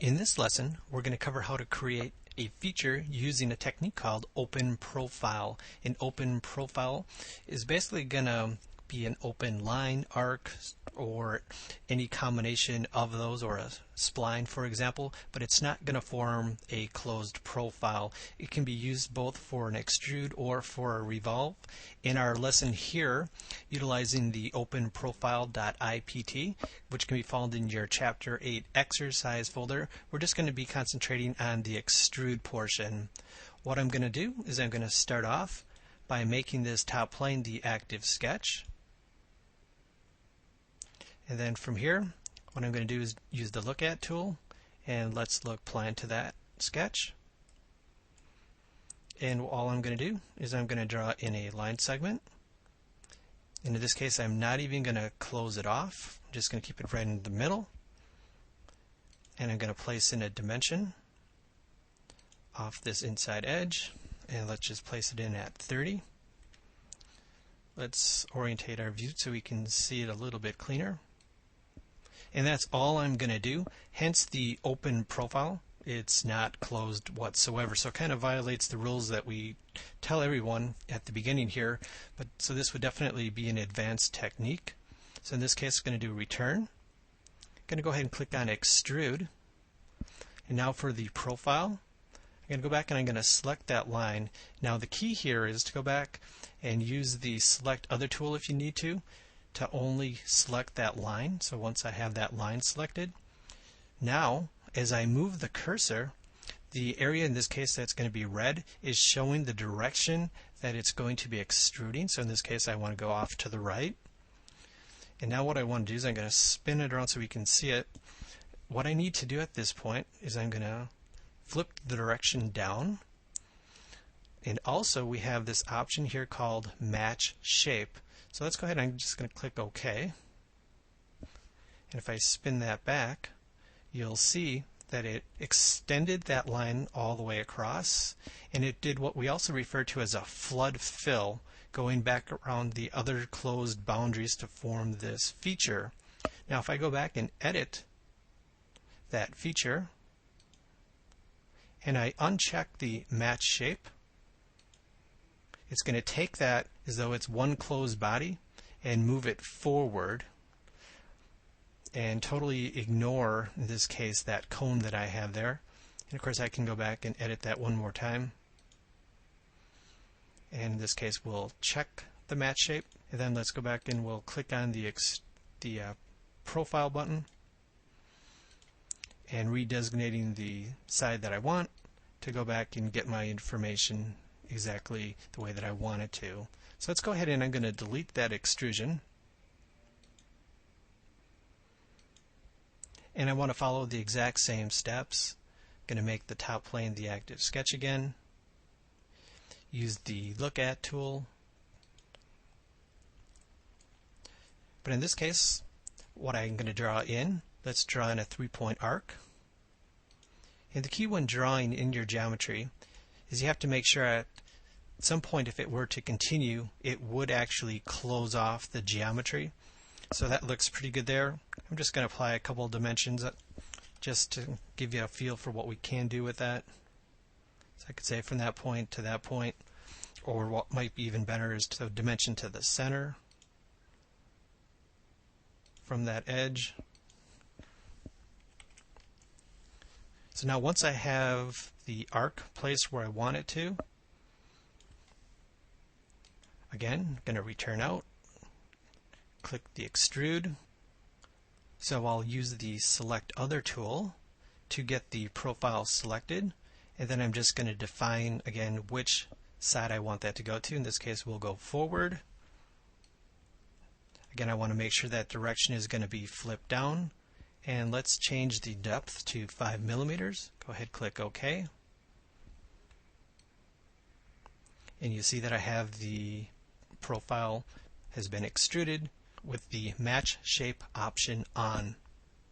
In this lesson, we're going to cover how to create a feature using a technique called open profile. An open profile is basically going to be an open line, arc, or any combination of those, or a spline, for example, but it's not going to form a closed profile. It can be used both for an extrude or for a revolve. In our lesson here, utilizing the openprofile.ipt, which can be found in your Chapter 8 exercise folder, we're just going to be concentrating on the extrude portion. What I'm going to do is I'm going to start off by making this top plane the active sketch. And then from here, what I'm going to do is use the Look At tool, and let's look plan to that sketch. And all I'm going to do is I'm going to draw in a line segment. And in this case, I'm not even going to close it off. I'm just going to keep it right in the middle. And I'm going to place in a dimension off this inside edge. And let's just place it in at 30. Let's orientate our view so we can see it a little bit cleaner. And that's all I'm going to do, hence the open profile. It's not closed whatsoever, so it kind of violates the rules that we tell everyone at the beginning here. But so this would definitely be an advanced technique. So in this case, I'm going to do return. I'm going to go ahead and click on extrude. And now for the profile, I'm going to go back and I'm going to select that line. Now the key here is to go back and use the select other tool if you need to only select that line. So once I have that line selected, now as I move the cursor, the area in this case that's going to be red is showing the direction that it's going to be extruding. So in this case, I want to go off to the right. And now what I want to do is I'm going to spin it around so we can see it. What I need to do at this point is I'm going to flip the direction down. And also we have this option here called match shape. So let's go ahead and I'm just going to click OK. And if I spin that back, you'll see that it extended that line all the way across, and it did what we also refer to as a flood fill, going back around the other closed boundaries to form this feature. Now if I go back and edit that feature, and I uncheck the match shape, it's going to take that as though it's one closed body and move it forward and totally ignore, in this case, that cone that I have there. And of course I can go back and edit that one more time. And in this case we'll check the match shape, and then let's go back and we'll click on the profile button and redesignating the side that I want to go back and get my information exactly the way that I want it to. So let's go ahead and I'm going to delete that extrusion. And I want to follow the exact same steps. I'm going to make the top plane the active sketch again. Use the Look At tool. But in this case, what I'm going to draw in, let's draw in a 3-point arc. And the key when drawing in your geometry is you have to make sure at some point, if it were to continue, it would actually close off the geometry. So that looks pretty good there. I'm just going to apply a couple of dimensions just to give you a feel for what we can do with that. So I could say from that point to that point, or what might be even better is to dimension to the center from that edge. So now once I have the arc placed where I want it to, again, I'm going to return out, click the extrude. So I'll use the select other tool to get the profile selected, and then I'm just going to define again which side I want that to go to. In this case we'll go forward. Again, I want to make sure that direction is going to be flipped down, and let's change the depth to 5 millimeters. Go ahead, click OK. And you see that I have the profile has been extruded with the match shape option on.